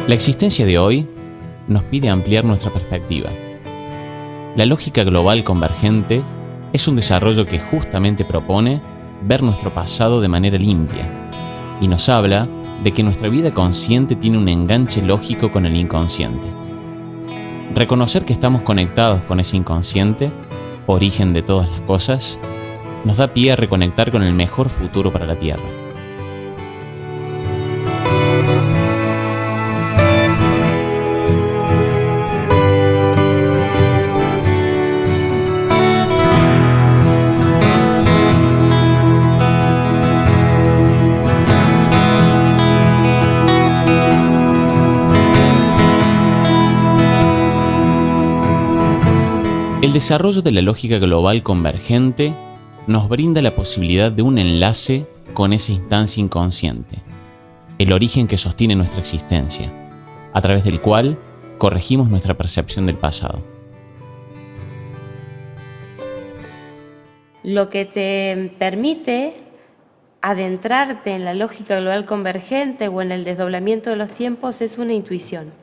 La existencia de hoy nos pide ampliar nuestra perspectiva. La lógica global convergente es un desarrollo que justamente propone ver nuestro pasado de manera limpia y nos habla de que nuestra vida consciente tiene un enganche lógico con el inconsciente. Reconocer que estamos conectados con ese inconsciente, origen de todas las cosas, nos da pie a reconectar con el mejor futuro para la Tierra. El desarrollo de la lógica global convergente nos brinda la posibilidad de un enlace con esa instancia inconsciente, el origen que sostiene nuestra existencia, a través del cual corregimos nuestra percepción del pasado. Lo que te permite adentrarte en la lógica global convergente o en el desdoblamiento de los tiempos es una intuición.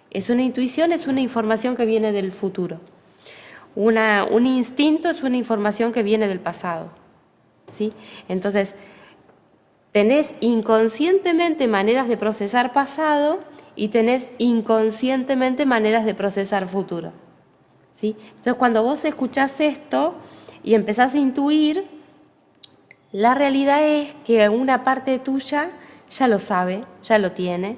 Es una intuición, es una información que viene del futuro. Un instinto es una información que viene del pasado, ¿sí? Entonces, tenés inconscientemente maneras de procesar pasado y tenés inconscientemente maneras de procesar futuro, ¿sí? Entonces, cuando vos escuchás esto y empezás a intuir, la realidad es que una parte tuya ya lo sabe, ya lo tiene.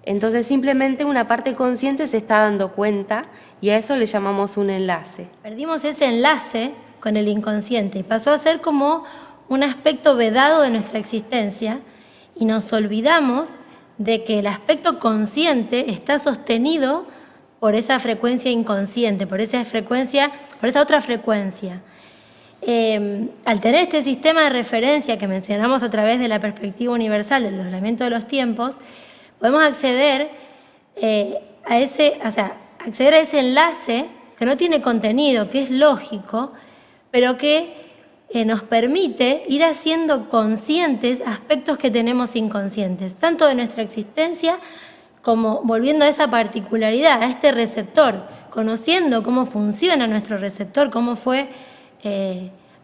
Entonces simplemente una parte consciente se está dando cuenta y a eso le llamamos un enlace. Perdimos ese enlace con el inconsciente y pasó a ser como un aspecto vedado de nuestra existencia y nos olvidamos de que el aspecto consciente está sostenido por esa frecuencia inconsciente, por esa otra frecuencia. Al tener este sistema de referencia que mencionamos a través de la perspectiva universal del desdoblamiento de los tiempos, podemos acceder a ese enlace que no tiene contenido, que es lógico, pero que nos permite ir haciendo conscientes aspectos que tenemos inconscientes, tanto de nuestra existencia como volviendo a esa particularidad, a este receptor, conociendo cómo funciona nuestro receptor, cómo fue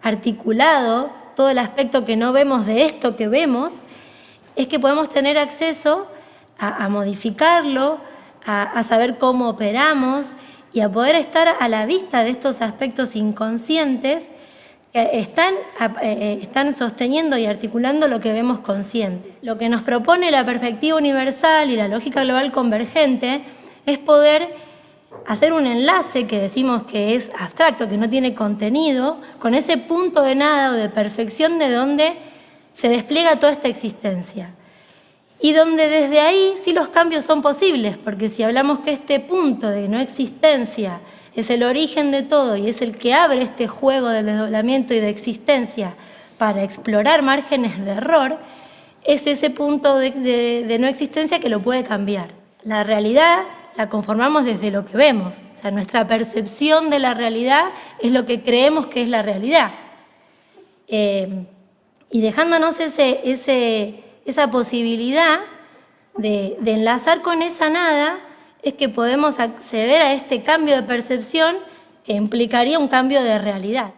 articulado todo el aspecto que no vemos de esto que vemos, es que podemos tener acceso a modificarlo, a saber cómo operamos y a poder estar a la vista de estos aspectos inconscientes que están sosteniendo y articulando lo que vemos consciente. Lo que nos propone la perspectiva universal y la lógica global convergente es poder hacer un enlace que decimos que es abstracto, que no tiene contenido, con ese punto de nada o de perfección de donde se despliega toda esta existencia. Y donde desde ahí sí los cambios son posibles, porque si hablamos que este punto de no existencia es el origen de todo y es el que abre este juego del desdoblamiento y de existencia para explorar márgenes de error, es ese punto de no existencia que lo puede cambiar. La realidad la conformamos desde lo que vemos, o sea, nuestra percepción de la realidad es lo que creemos que es la realidad. Y dejándonos esa posibilidad de enlazar con esa nada es que podemos acceder a este cambio de percepción que implicaría un cambio de realidad.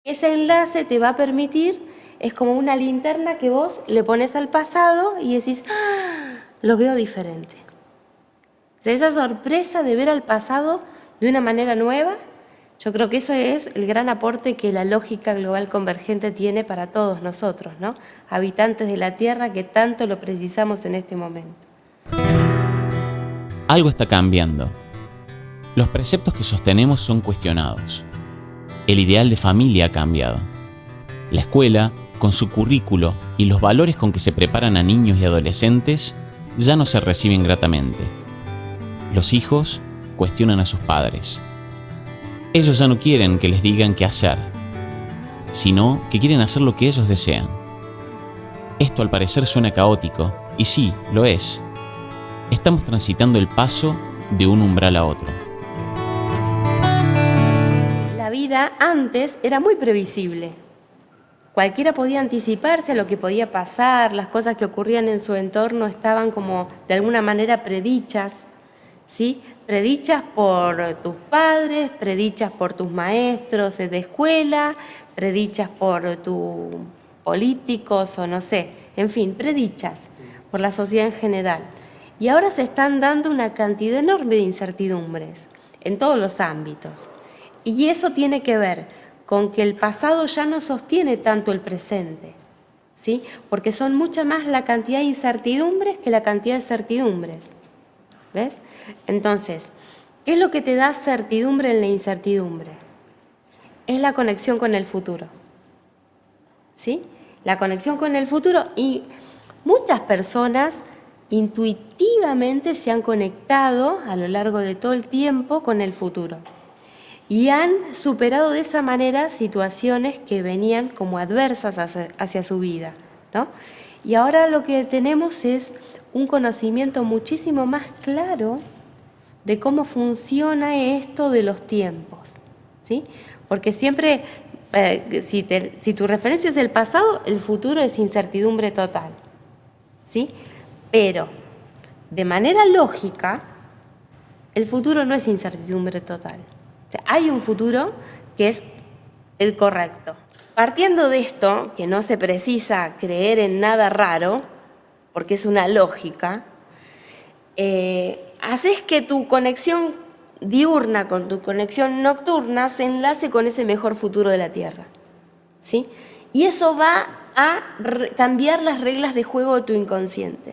Ese enlace te va a permitir, es como una linterna que vos le pones al pasado y decís, ¡ah! Lo veo diferente. O sea, esa sorpresa de ver al pasado de una manera nueva, yo creo que eso es el gran aporte que la lógica global convergente tiene para todos nosotros, ¿no? Habitantes de la Tierra que tanto lo precisamos en este momento. Algo está cambiando. Los preceptos que sostenemos son cuestionados. El ideal de familia ha cambiado. La escuela, con su currículo y los valores con que se preparan a niños y adolescentes, ya no se reciben gratamente. Los hijos cuestionan a sus padres. Ellos ya no quieren que les digan qué hacer, sino que quieren hacer lo que ellos desean. Esto al parecer suena caótico, y sí, lo es. Estamos transitando el paso de un umbral a otro. vida antes era muy previsible. Cualquiera podía anticiparse a lo que podía pasar, las cosas que ocurrían en su entorno estaban como de alguna manera predichas, ¿sí? Predichas por tus padres, predichas por tus maestros de escuela, predichas por tus políticos o no sé, en fin, predichas por la sociedad en general. Y ahora se están dando una cantidad enorme de incertidumbres en todos los ámbitos. Y eso tiene que ver con que el pasado ya no sostiene tanto el presente, ¿sí? Porque son mucha más la cantidad de incertidumbres que la cantidad de certidumbres. ¿Ves? Entonces, ¿qué es lo que te da certidumbre en la incertidumbre? Es la conexión con el futuro, ¿sí? La conexión con el futuro, y muchas personas intuitivamente se han conectado a lo largo de todo el tiempo con el futuro y han superado de esa manera situaciones que venían como adversas hacia su vida, ¿no? Y ahora lo que tenemos es un conocimiento muchísimo más claro de cómo funciona esto de los tiempos, ¿sí? Porque siempre, si tu referencia es el pasado, el futuro es incertidumbre total, ¿sí? Pero, de manera lógica, el futuro no es incertidumbre total. O sea, hay un futuro que es el correcto. Partiendo de esto, que no se precisa creer en nada raro, porque es una lógica, haces que tu conexión diurna con tu conexión nocturna se enlace con ese mejor futuro de la Tierra, ¿sí? Y eso va a cambiar las reglas de juego de tu inconsciente,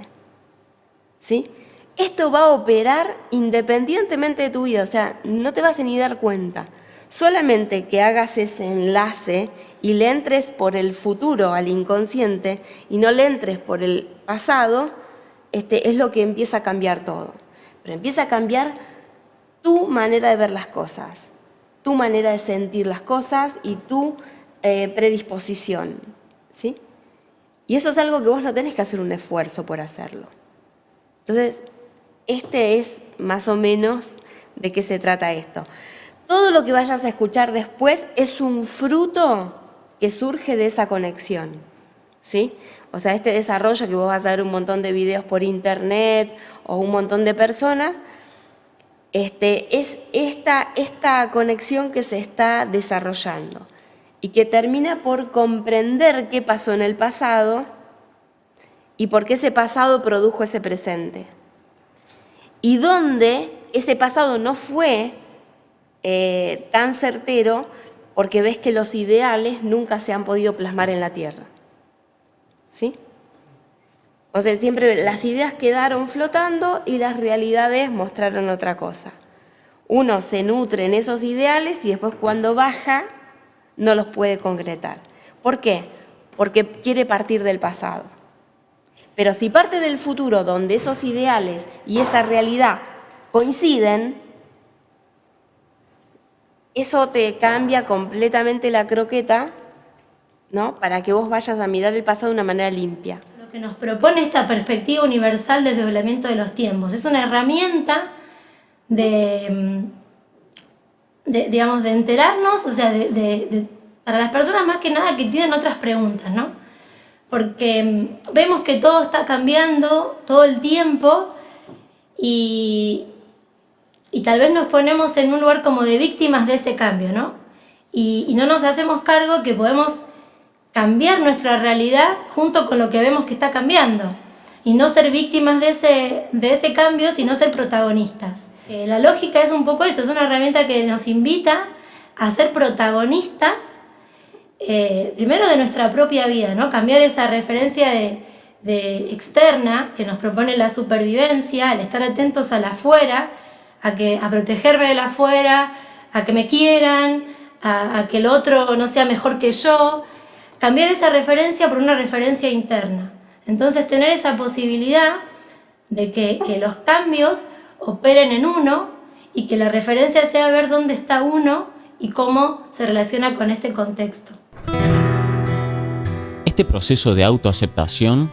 ¿sí? Esto va a operar independientemente de tu vida, o sea, no te vas a ni dar cuenta. Solamente que hagas ese enlace y le entres por el futuro al inconsciente y no le entres por el pasado, es lo que empieza a cambiar todo. Pero empieza a cambiar tu manera de ver las cosas, tu manera de sentir las cosas y tu predisposición, ¿sí? Y eso es algo que vos no tenés que hacer un esfuerzo por hacerlo. Entonces, es más o menos de qué se trata esto. Todo lo que vayas a escuchar después es un fruto que surge de esa conexión, ¿sí? O sea, este desarrollo que vos vas a ver un montón de videos por internet o un montón de personas, es esta conexión que se está desarrollando y que termina por comprender qué pasó en el pasado y por qué ese pasado produjo ese presente. Y dónde ese pasado no fue tan certero porque ves que los ideales nunca se han podido plasmar en la Tierra, ¿sí? O sea, siempre las ideas quedaron flotando y las realidades mostraron otra cosa. Uno se nutre en esos ideales y después cuando baja no los puede concretar. ¿Por qué? Porque quiere partir del pasado. Pero si parte del futuro donde esos ideales y esa realidad coinciden, eso te cambia completamente la croqueta, ¿no? Para que vos vayas a mirar el pasado de una manera limpia. Lo que nos propone esta perspectiva universal del desdoblamiento de los tiempos es una herramienta de enterarnos, o sea, para las personas más que nada que tienen otras preguntas, ¿no? Porque vemos que todo está cambiando todo el tiempo y tal vez nos ponemos en un lugar como de víctimas de ese cambio, ¿no? Y no nos hacemos cargo que podemos cambiar nuestra realidad junto con lo que vemos que está cambiando y no ser víctimas de ese cambio, sino ser protagonistas. La lógica es un poco eso, es una herramienta que nos invita a ser protagonistas primero de nuestra propia vida, ¿no? Cambiar esa referencia de externa que nos propone la supervivencia, al estar atentos al afuera, a protegerme del afuera, a que me quieran, a que el otro no sea mejor que yo. Cambiar esa referencia por una referencia interna. Entonces tener esa posibilidad de que los cambios operen en uno y que la referencia sea ver dónde está uno y cómo se relaciona con este contexto. Este proceso de autoaceptación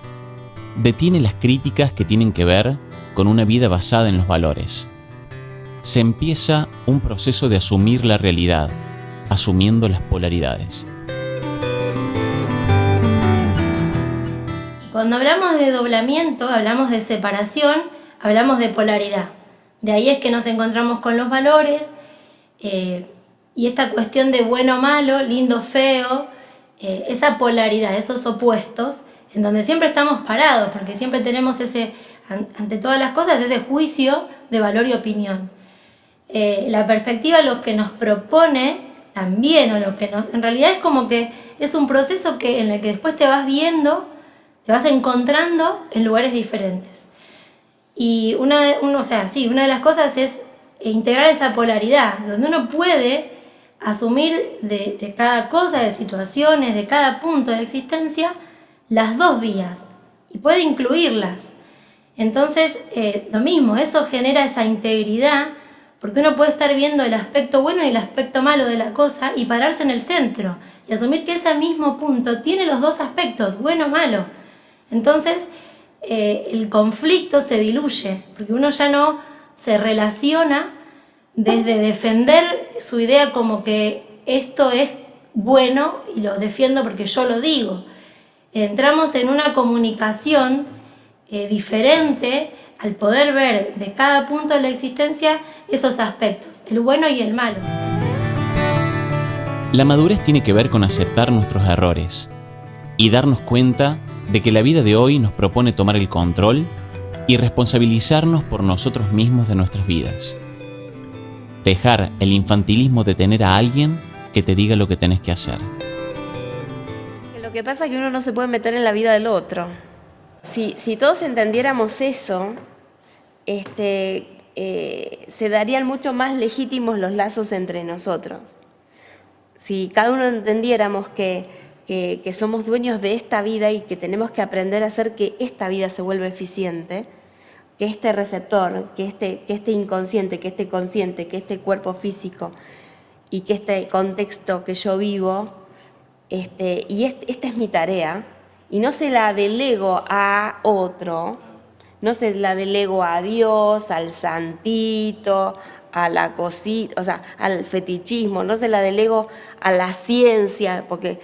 detiene las críticas que tienen que ver con una vida basada en los valores. Se empieza un proceso de asumir la realidad, asumiendo las polaridades. Cuando hablamos de doblamiento, hablamos de separación, hablamos de polaridad. De ahí es que nos encontramos con los valores y esta cuestión de bueno o malo, lindo o feo, esa polaridad, esos opuestos, en donde siempre estamos parados, porque siempre tenemos ante todas las cosas, ese juicio de valor y opinión. La perspectiva lo que nos propone también, en realidad es como que es un proceso en el que después te vas viendo, te vas encontrando en lugares diferentes. Y una de las cosas es integrar esa polaridad, donde uno puede asumir de cada cosa, de situaciones, de cada punto de existencia, las dos vías, y puede incluirlas. Entonces, lo mismo, eso genera esa integridad, porque uno puede estar viendo el aspecto bueno y el aspecto malo de la cosa y pararse en el centro, y asumir que ese mismo punto tiene los dos aspectos, bueno o malo. Entonces, el conflicto se diluye, porque uno ya no se relaciona desde defender su idea como que esto es bueno y lo defiendo porque yo lo digo. Entramos en una comunicación diferente al poder ver de cada punto de la existencia esos aspectos, el bueno y el malo. La madurez tiene que ver con aceptar nuestros errores y darnos cuenta de que la vida de hoy nos propone tomar el control y responsabilizarnos por nosotros mismos de nuestras vidas. Dejar el infantilismo de tener a alguien que te diga lo que tenés que hacer. Lo que pasa es que uno no se puede meter en la vida del otro. Si todos entendiéramos eso, se darían mucho más legítimos los lazos entre nosotros. Si cada uno entendiéramos que somos dueños de esta vida y que tenemos que aprender a hacer que esta vida se vuelva eficiente, que este receptor, que este inconsciente, que este consciente, que este cuerpo físico y que este contexto que yo vivo, esta es mi tarea, y no se la delego a otro, no se la delego a Dios, al santito, a la cosita, o sea, al fetichismo, no se la delego a la ciencia, porque,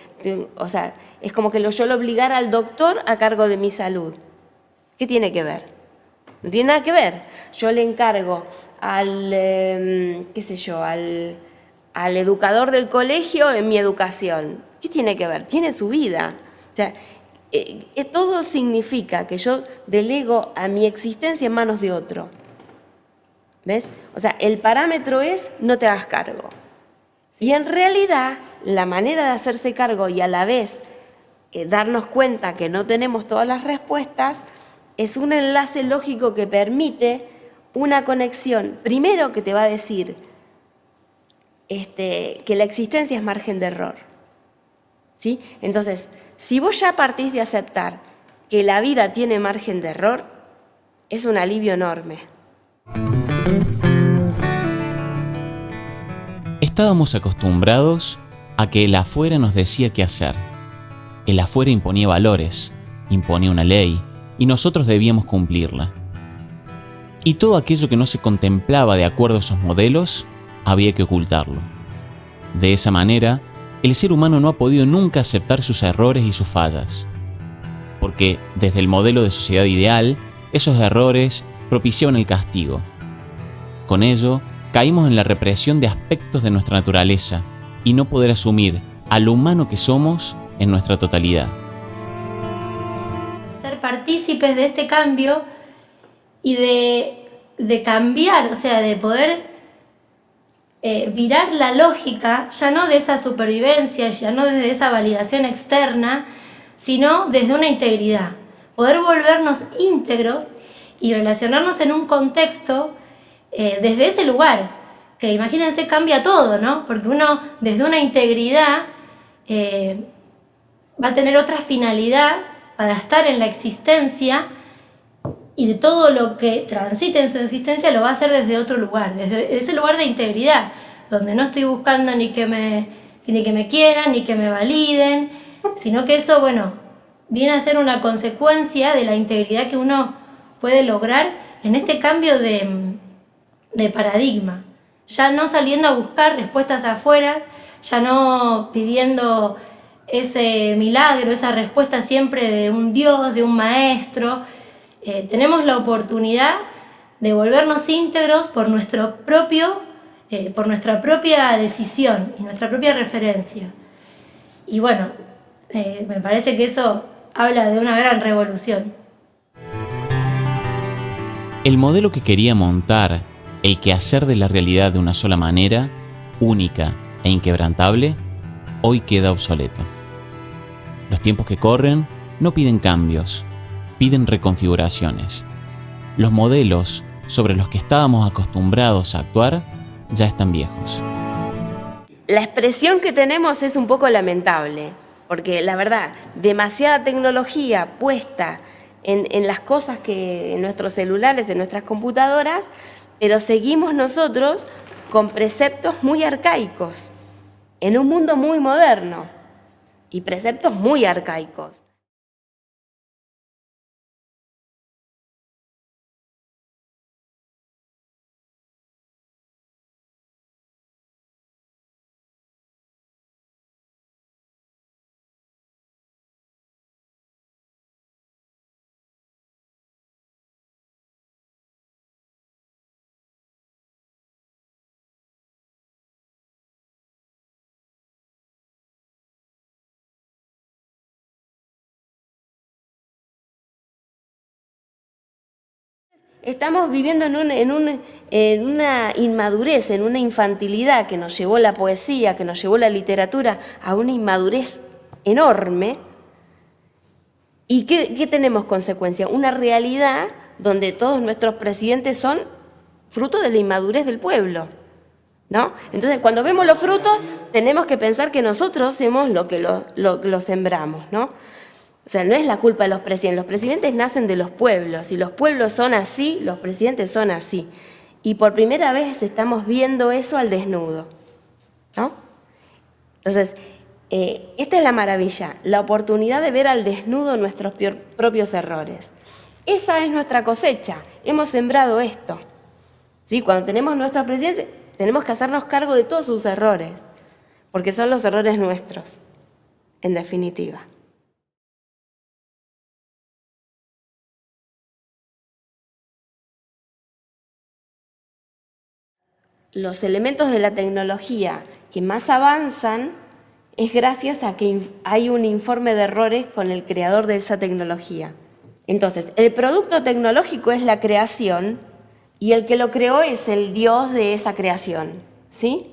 es como que yo lo obligara al doctor a cargo de mi salud. ¿Qué tiene que ver? No tiene nada que ver. Yo le encargo al educador del colegio en mi educación. ¿Qué tiene que ver? Tiene su vida. O sea, todo significa que yo delego a mi existencia en manos de otro. ¿Ves? O sea, el parámetro es no te hagas cargo. Y en realidad, la manera de hacerse cargo y a la vez darnos cuenta que no tenemos todas las respuestas es un enlace lógico que permite una conexión. Primero, que te va a decir que la existencia es margen de error. ¿Sí? Entonces, si vos ya partís de aceptar que la vida tiene margen de error, es un alivio enorme. Estábamos acostumbrados a que el afuera nos decía qué hacer. El afuera imponía valores, imponía una ley, y nosotros debíamos cumplirla. Y todo aquello que no se contemplaba de acuerdo a esos modelos, había que ocultarlo. De esa manera, el ser humano no ha podido nunca aceptar sus errores y sus fallas, porque desde el modelo de sociedad ideal, esos errores propiciaban el castigo. Con ello, caímos en la represión de aspectos de nuestra naturaleza y no poder asumir a lo humano que somos en nuestra totalidad. Ser partícipes de este cambio y de cambiar, o sea, de poder virar la lógica, ya no de esa supervivencia, ya no desde esa validación externa, sino desde una integridad. Poder volvernos íntegros y relacionarnos en un contexto desde ese lugar, que imagínense cambia todo, ¿no? Porque uno desde una integridad va a tener otra finalidad para estar en la existencia, y de todo lo que transite en su existencia lo va a hacer desde otro lugar, desde ese lugar de integridad, donde no estoy buscando ni que me quieran, ni que me validen, sino que eso, viene a ser una consecuencia de la integridad que uno puede lograr en este cambio de paradigma. Ya no saliendo a buscar respuestas afuera, ya no pidiendo ese milagro, esa respuesta siempre de un Dios, de un maestro. Tenemos la oportunidad de volvernos íntegros por nuestra propia decisión y nuestra propia referencia. Y bueno, me parece que eso habla de una gran revolución. El modelo que quería montar, el quehacer de la realidad de una sola manera, única e inquebrantable, hoy queda obsoleto. Los tiempos que corren no piden cambios, piden reconfiguraciones. Los modelos sobre los que estábamos acostumbrados a actuar ya están viejos. La expresión que tenemos es un poco lamentable, porque la verdad, demasiada tecnología puesta en las cosas que en nuestros celulares, en nuestras computadoras, pero seguimos nosotros con preceptos muy arcaicos, en un mundo muy moderno, y preceptos muy arcaicos. Estamos viviendo en una inmadurez, en una infantilidad que nos llevó la poesía, que nos llevó la literatura a una inmadurez enorme. ¿Y qué tenemos consecuencia? Una realidad donde todos nuestros presidentes son fruto de la inmadurez del pueblo, ¿no? Entonces, cuando vemos los frutos, tenemos que pensar que nosotros somos lo que lo sembramos, ¿no? O sea, no es la culpa de los presidentes. Los presidentes nacen de los pueblos y los pueblos son así, los presidentes son así. Y por primera vez estamos viendo eso al desnudo, ¿no? Entonces, esta es la maravilla, la oportunidad de ver al desnudo nuestros propios errores. Esa es nuestra cosecha, hemos sembrado esto. ¿Sí? Cuando tenemos nuestros presidentes, tenemos que hacernos cargo de todos sus errores, porque son los errores nuestros, en definitiva. Los elementos de la tecnología que más avanzan es gracias a que hay un informe de errores con el creador de esa tecnología. Entonces, el producto tecnológico es la creación y el que lo creó es el Dios de esa creación, ¿sí?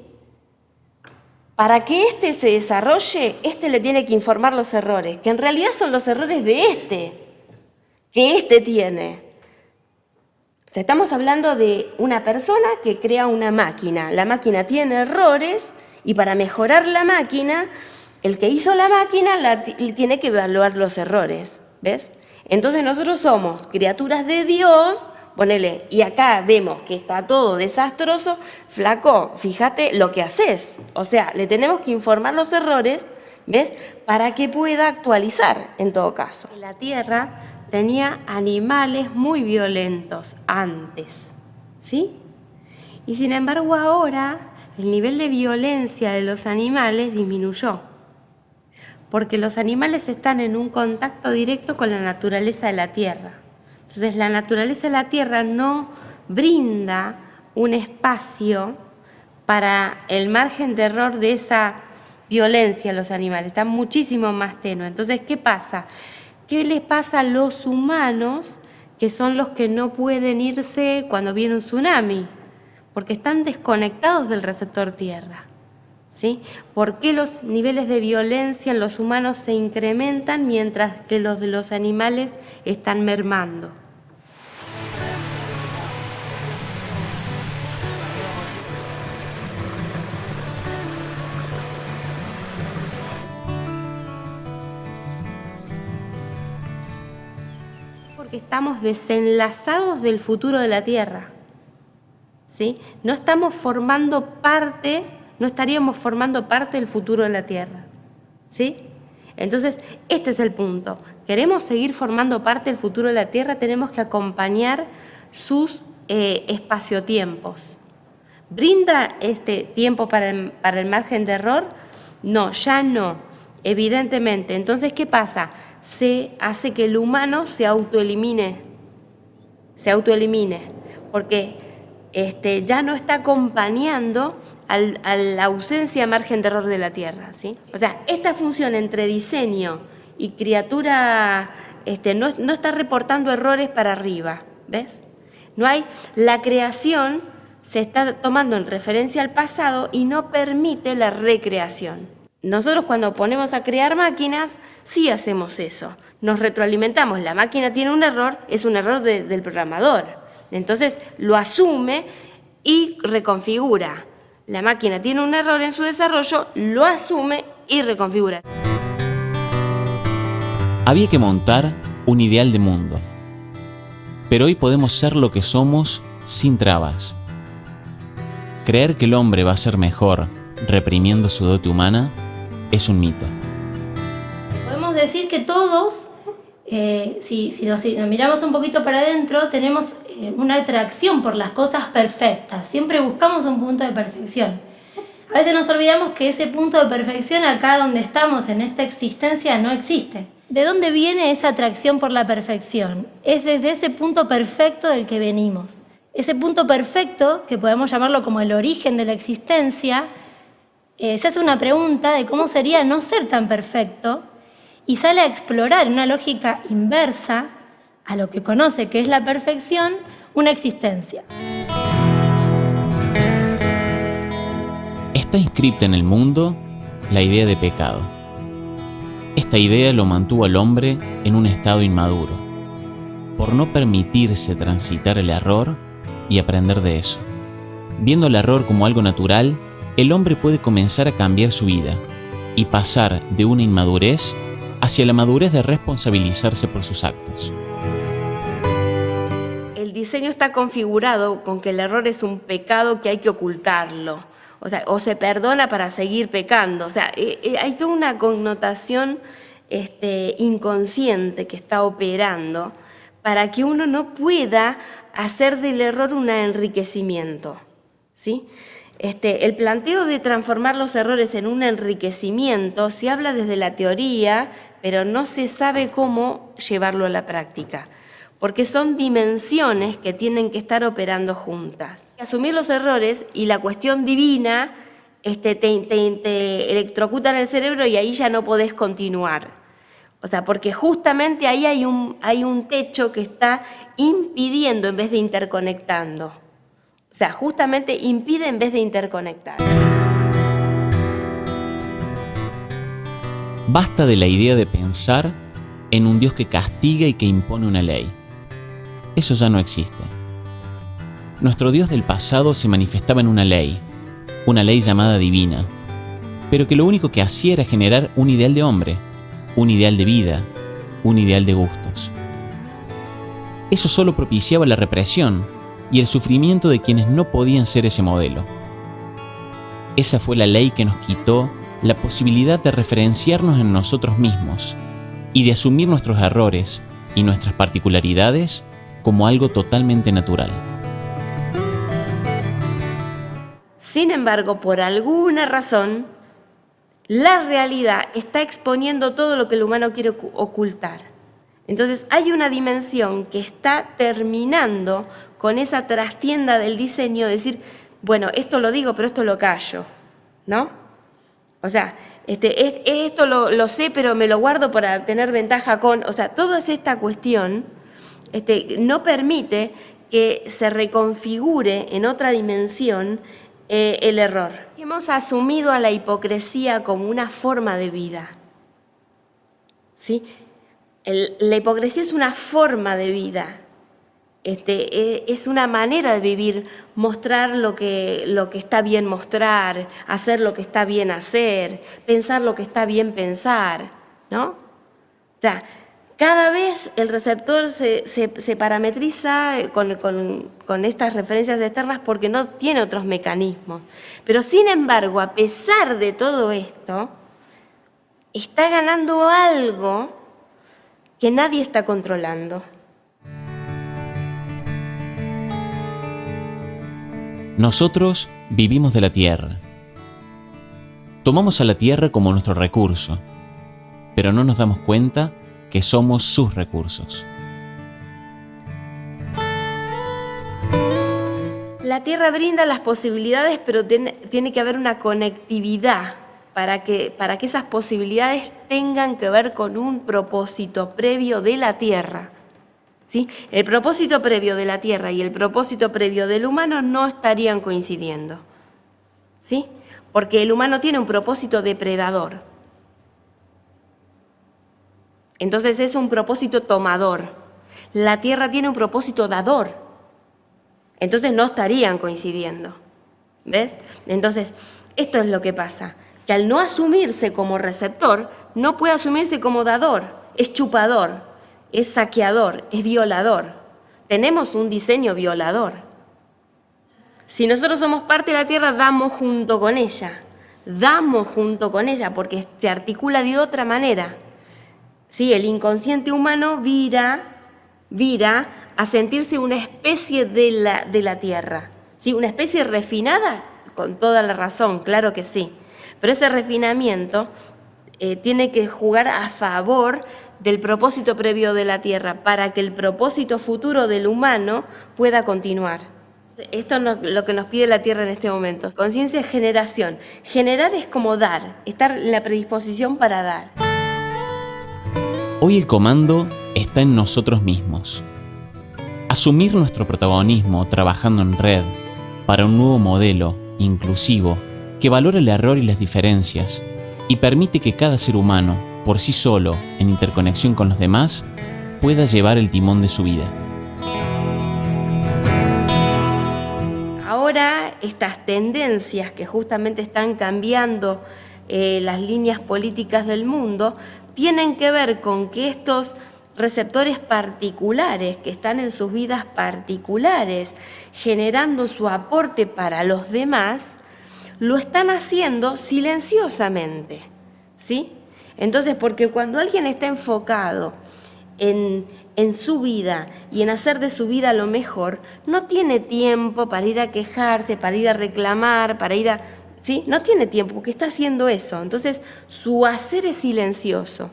Para que éste se desarrolle, éste le tiene que informar los errores, que en realidad son los errores de que éste tiene. O sea, estamos hablando de una persona que crea una máquina. La máquina tiene errores y para mejorar la máquina, el que hizo la máquina tiene que evaluar los errores, ¿ves? Entonces nosotros somos criaturas de Dios, ponele, y acá vemos que está todo desastroso, flaco, fíjate lo que haces. O sea, le tenemos que informar los errores, ¿ves? Para que pueda actualizar en todo caso. La Tierra tenía animales muy violentos antes, ¿sí? Y sin embargo ahora el nivel de violencia de los animales disminuyó, porque los animales están en un contacto directo con la naturaleza de la Tierra. Entonces la naturaleza de la Tierra no brinda un espacio para el margen de error de esa violencia a los animales, está muchísimo más tenue. Entonces, ¿qué pasa? ¿Qué les pasa a los humanos, que son los que no pueden irse cuando viene un tsunami? Porque están desconectados del receptor Tierra, ¿sí? ¿Por qué los niveles de violencia en los humanos se incrementan mientras que los de los animales están mermando? Porque estamos desenlazados del futuro de la Tierra, ¿sí? No estamos formando parte, no estaríamos formando parte del futuro de la Tierra, ¿sí? Entonces, este es el punto. Queremos seguir formando parte del futuro de la Tierra, tenemos que acompañar sus espaciotiempos. ¿Brinda este tiempo para el margen de error? No, ya no, evidentemente. Entonces, ¿qué pasa? Se hace que el humano se autoelimine, porque ya no está acompañando a la ausencia de margen de error de la Tierra, ¿sí? O sea, esta función entre diseño y criatura no está reportando errores para arriba, ¿ves? No hay, la creación se está tomando en referencia al pasado y no permite la recreación. Nosotros cuando ponemos a crear máquinas, sí hacemos eso. Nos retroalimentamos, la máquina tiene un error, es un error del programador. Entonces lo asume y reconfigura. La máquina tiene un error en su desarrollo, lo asume y reconfigura. Había que montar un ideal de mundo. Pero hoy podemos ser lo que somos sin trabas. Creer que el hombre va a ser mejor reprimiendo su dote humana es un mito. Podemos decir que todos, si nos miramos un poquito para adentro, tenemos una atracción por las cosas perfectas. Siempre buscamos un punto de perfección. A veces nos olvidamos que ese punto de perfección acá donde estamos en esta existencia no existe. ¿De dónde viene esa atracción por la perfección? Es desde ese punto perfecto del que venimos. Ese punto perfecto, que podemos llamarlo como el origen de la existencia, se hace una pregunta de cómo sería no ser tan perfecto y sale a explorar en una lógica inversa a lo que conoce que es la perfección, una existencia. Está inscripta en el mundo la idea de pecado. Esta idea lo mantuvo al hombre en un estado inmaduro, por no permitirse transitar el error y aprender de eso. Viendo el error como algo natural, el hombre puede comenzar a cambiar su vida y pasar de una inmadurez hacia la madurez de responsabilizarse por sus actos. El diseño está configurado con que el error es un pecado que hay que ocultarlo. O sea, o se perdona para seguir pecando. O sea, hay toda una connotación inconsciente que está operando para que uno no pueda hacer del error un enriquecimiento, ¿sí? El planteo de transformar los errores en un enriquecimiento se habla desde la teoría, pero no se sabe cómo llevarlo a la práctica, porque son dimensiones que tienen que estar operando juntas. Asumir los errores y la cuestión divina te electrocuta en el cerebro y ahí ya no podés continuar. O sea, porque justamente ahí hay un techo que está impidiendo en vez de interconectando. O sea, justamente impide en vez de interconectar. Basta de la idea de pensar en un Dios que castiga y que impone una ley. Eso ya no existe. Nuestro Dios del pasado se manifestaba en una ley llamada divina, pero que lo único que hacía era generar un ideal de hombre, un ideal de vida, un ideal de gustos. Eso solo propiciaba la represión y el sufrimiento de quienes no podían ser ese modelo. Esa fue la ley que nos quitó la posibilidad de referenciarnos en nosotros mismos y de asumir nuestros errores y nuestras particularidades como algo totalmente natural. Sin embargo, por alguna razón, la realidad está exponiendo todo lo que el humano quiere ocultar. Entonces hay una dimensión que está terminando con esa trastienda del diseño, decir, bueno, esto lo digo, pero esto lo callo, ¿no? O sea, esto lo sé, pero me lo guardo para tener ventaja con... O sea, toda esta cuestión no permite que se reconfigure en otra dimensión el error. Hemos asumido a la hipocresía como una forma de vida, ¿sí? La hipocresía es una forma de vida, es una manera de vivir, mostrar lo que está bien mostrar, hacer lo que está bien hacer, pensar lo que está bien pensar, ¿no? O sea, cada vez el receptor se parametriza con estas referencias externas porque no tiene otros mecanismos. Pero sin embargo, a pesar de todo esto, está ganando algo que nadie está controlando. Nosotros vivimos de la tierra. Tomamos a la tierra como nuestro recurso, pero no nos damos cuenta que somos sus recursos. La tierra brinda las posibilidades, pero tiene que haber una conectividad para que esas posibilidades tengan que ver con un propósito previo de la tierra. ¿Sí? El propósito previo de la tierra y el propósito previo del humano no estarían coincidiendo. ¿Sí? Porque el humano tiene un propósito depredador. Entonces es un propósito tomador. La tierra tiene un propósito dador. Entonces no estarían coincidiendo. ¿Ves? Entonces, esto es lo que pasa. Que al no asumirse como receptor, no puede asumirse como dador. Es chupador, es saqueador, es violador. Tenemos un diseño violador. Si nosotros somos parte de la tierra, damos junto con ella. Damos junto con ella porque se articula de otra manera. ¿Sí? El inconsciente humano vira a sentirse una especie de la tierra. ¿Sí? Una especie refinada, con toda la razón, claro que sí. Pero ese refinamiento tiene que jugar a favor del propósito previo de la tierra para que el propósito futuro del humano pueda continuar. Esto es lo que nos pide la tierra en este momento. Conciencia es generación. Generar es como dar, estar en la predisposición para dar. Hoy el comando está en nosotros mismos. Asumir nuestro protagonismo trabajando en red para un nuevo modelo inclusivo que valora el error y las diferencias y permite que cada ser humano, por sí solo, en interconexión con los demás, pueda llevar el timón de su vida. Ahora, estas tendencias que justamente están cambiando las líneas políticas del mundo, tienen que ver con que estos receptores particulares que están en sus vidas particulares, generando su aporte para los demás, lo están haciendo silenciosamente, ¿sí? Entonces, porque cuando alguien está enfocado en su vida y en hacer de su vida lo mejor, no tiene tiempo para ir a quejarse, para ir a reclamar, para ir a... ¿sí? No tiene tiempo porque está haciendo eso. Entonces, su hacer es silencioso.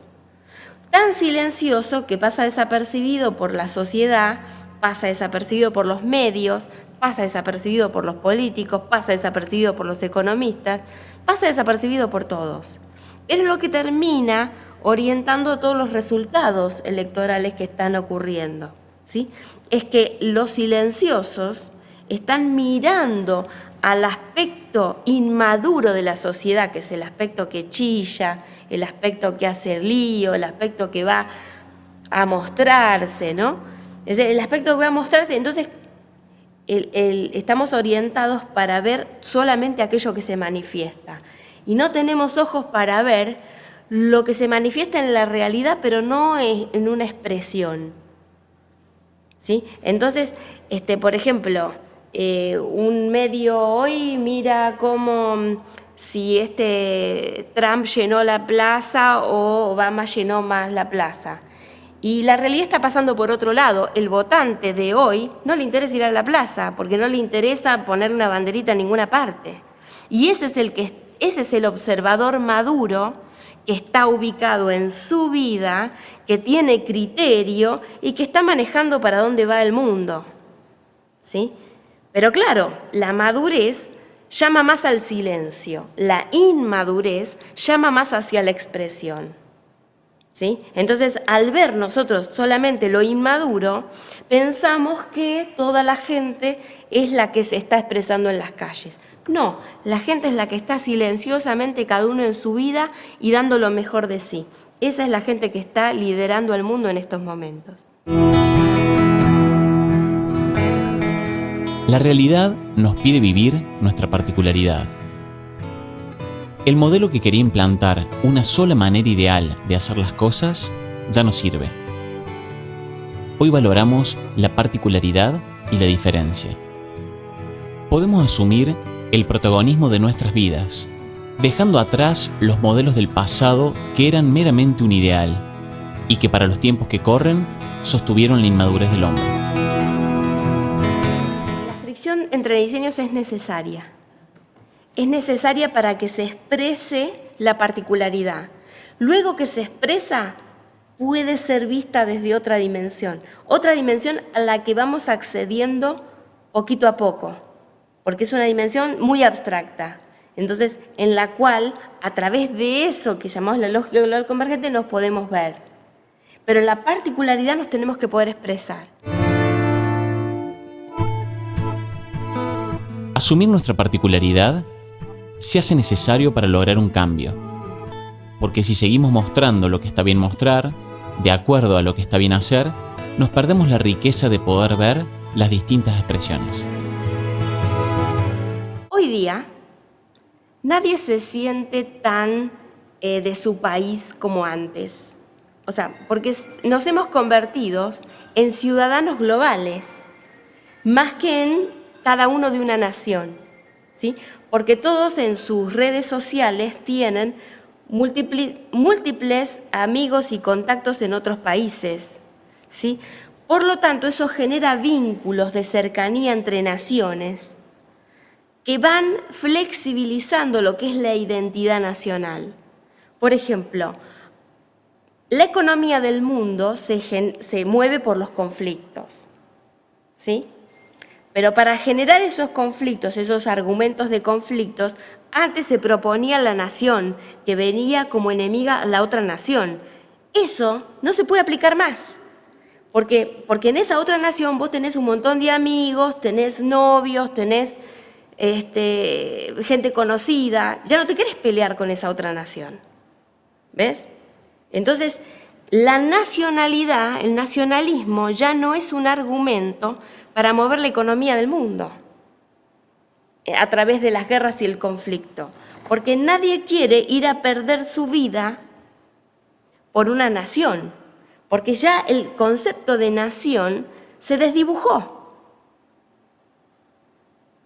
Tan silencioso que pasa desapercibido por la sociedad, pasa desapercibido por los medios, pasa desapercibido por los políticos, pasa desapercibido por los economistas, pasa desapercibido por todos. Es lo que termina orientando todos los resultados electorales que están ocurriendo, ¿sí? Es que los silenciosos están mirando al aspecto inmaduro de la sociedad, que es el aspecto que chilla, el aspecto que hace lío, el aspecto que va a mostrarse, ¿no? Es el aspecto que va a mostrarse, entonces estamos orientados para ver solamente aquello que se manifiesta. Y no tenemos ojos para ver lo que se manifiesta en la realidad, pero no en una expresión, ¿sí? Entonces, por ejemplo, un medio hoy mira cómo si Trump llenó la plaza o Obama llenó más la plaza. Y la realidad está pasando por otro lado. El votante de hoy no le interesa ir a la plaza porque no le interesa poner una banderita en ninguna parte. Y ese es el observador maduro que está ubicado en su vida, que tiene criterio y que está manejando para dónde va el mundo, ¿sí? Pero claro, la madurez llama más al silencio, la inmadurez llama más hacia la expresión, ¿sí? Entonces, al ver nosotros solamente lo inmaduro, pensamos que toda la gente es la que se está expresando en las calles. No, la gente es la que está silenciosamente cada uno en su vida y dando lo mejor de sí. Esa es la gente que está liderando al mundo en estos momentos. La realidad nos pide vivir nuestra particularidad. El modelo que quería implantar una sola manera ideal de hacer las cosas ya no sirve. Hoy valoramos la particularidad y la diferencia. Podemos asumir el protagonismo de nuestras vidas, dejando atrás los modelos del pasado que eran meramente un ideal y que para los tiempos que corren sostuvieron la inmadurez del hombre. La fricción entre diseños es necesaria, es necesaria para que se exprese la particularidad. Luego que se expresa, puede ser vista desde otra dimensión a la que vamos accediendo poquito a poco, porque es una dimensión muy abstracta. Entonces, en la cual, a través de eso que llamamos la lógica global convergente, nos podemos ver. Pero en la particularidad nos tenemos que poder expresar. Asumir nuestra particularidad se hace necesario para lograr un cambio, porque si seguimos mostrando lo que está bien mostrar, de acuerdo a lo que está bien hacer, nos perdemos la riqueza de poder ver las distintas expresiones. Hoy día, nadie se siente tan de su país como antes. O sea, porque nos hemos convertido en ciudadanos globales, más que en cada uno de una nación, ¿sí? Porque todos en sus redes sociales tienen múltiples amigos y contactos en otros países, ¿sí? Por lo tanto, eso genera vínculos de cercanía entre naciones que van flexibilizando lo que es la identidad nacional. Por ejemplo, la economía del mundo se mueve por los conflictos, ¿sí? Pero para generar esos conflictos, esos argumentos de conflictos, antes se proponía la nación, que venía como enemiga a la otra nación. Eso no se puede aplicar más, porque en esa otra nación vos tenés un montón de amigos, tenés novios, tenés gente conocida, ya no te querés pelear con esa otra nación. ¿Ves? Entonces, la nacionalidad, el nacionalismo ya no es un argumento para mover la economía del mundo a través de las guerras y el conflicto, porque nadie quiere ir a perder su vida por una nación, porque ya el concepto de nación se desdibujó,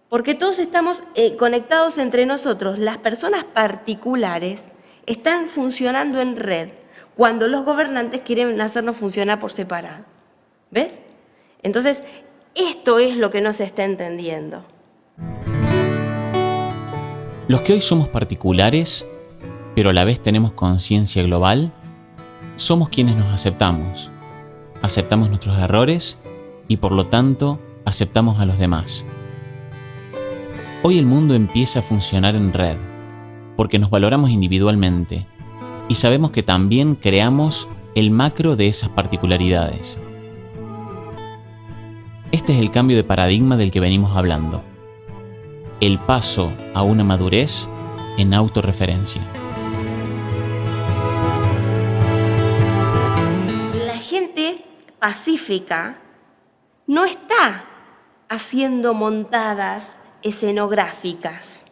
porque todos estamos conectados entre nosotros. Las personas particulares están funcionando en red cuando los gobernantes quieren hacernos funcionar por separado. ¿Ves? Entonces, esto es lo que no se está entendiendo. Los que hoy somos particulares, pero a la vez tenemos conciencia global, somos quienes nos aceptamos. Aceptamos nuestros errores y por lo tanto aceptamos a los demás. Hoy el mundo empieza a funcionar en red, porque nos valoramos individualmente y sabemos que también creamos el macro de esas particularidades. Este es el cambio de paradigma del que venimos hablando. El paso a una madurez en autorreferencia. La gente pacífica no está haciendo montadas escenográficas.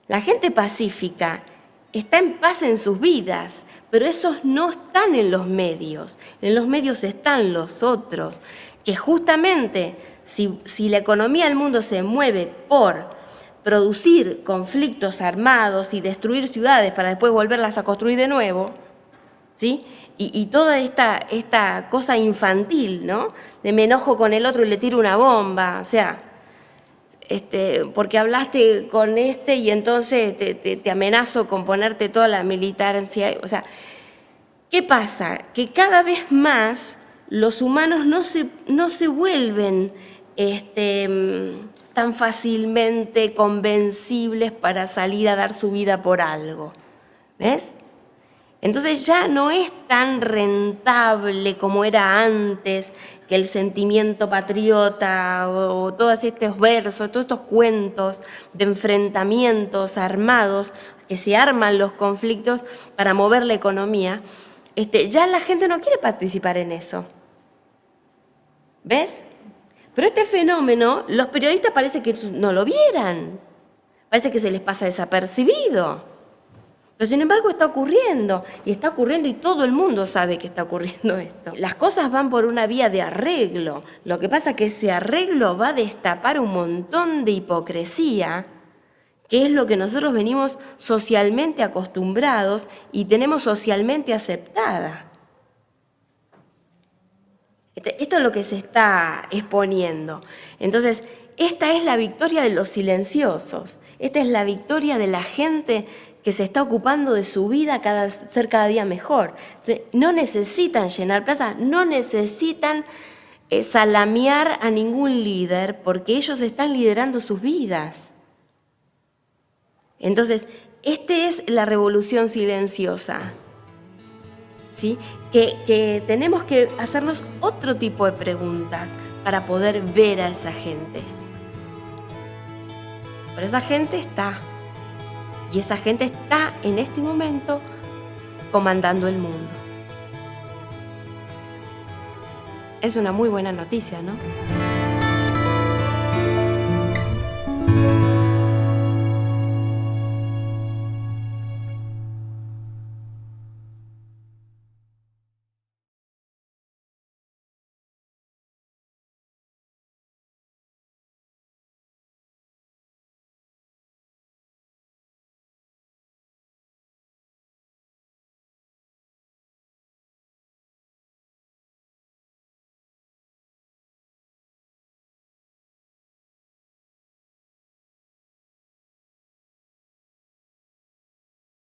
La gente pacífica está en paz en sus vidas, pero esos no están en los medios. En los medios están los otros, que justamente si la economía del mundo se mueve por producir conflictos armados y destruir ciudades para después volverlas a construir de nuevo, ¿sí? Y toda esta cosa infantil, ¿no? De me enojo con el otro y le tiro una bomba, o sea, porque hablaste con y entonces te amenazo con ponerte toda la militancia. O sea, ¿qué pasa? Que cada vez más los humanos no se vuelven tan fácilmente convencibles para salir a dar su vida por algo. ¿Ves? Entonces ya no es tan rentable como era antes, que el sentimiento patriota o todos estos versos, todos estos cuentos de enfrentamientos armados, que se arman los conflictos para mover la economía, ya la gente no quiere participar en eso. ¿Ves? Pero este fenómeno, los periodistas parece que no lo vieran, parece que se les pasa desapercibido. Pero sin embargo está ocurriendo y todo el mundo sabe que está ocurriendo esto. Las cosas van por una vía de arreglo. Lo que pasa es que ese arreglo va a destapar un montón de hipocresía, que es lo que nosotros venimos socialmente acostumbrados y tenemos socialmente aceptada. Esto es lo que se está exponiendo. Entonces, esta es la victoria de los silenciosos. Esta es la victoria de la gente que se está ocupando de su vida ser cada día mejor. Entonces, no necesitan llenar plazas, no necesitan salamear a ningún líder porque ellos están liderando sus vidas. Entonces, esta es la revolución silenciosa, ¿sí? Que tenemos que hacernos otro tipo de preguntas para poder ver a esa gente. Pero esa gente está, y esa gente está en este momento comandando el mundo. Es una muy buena noticia, ¿no?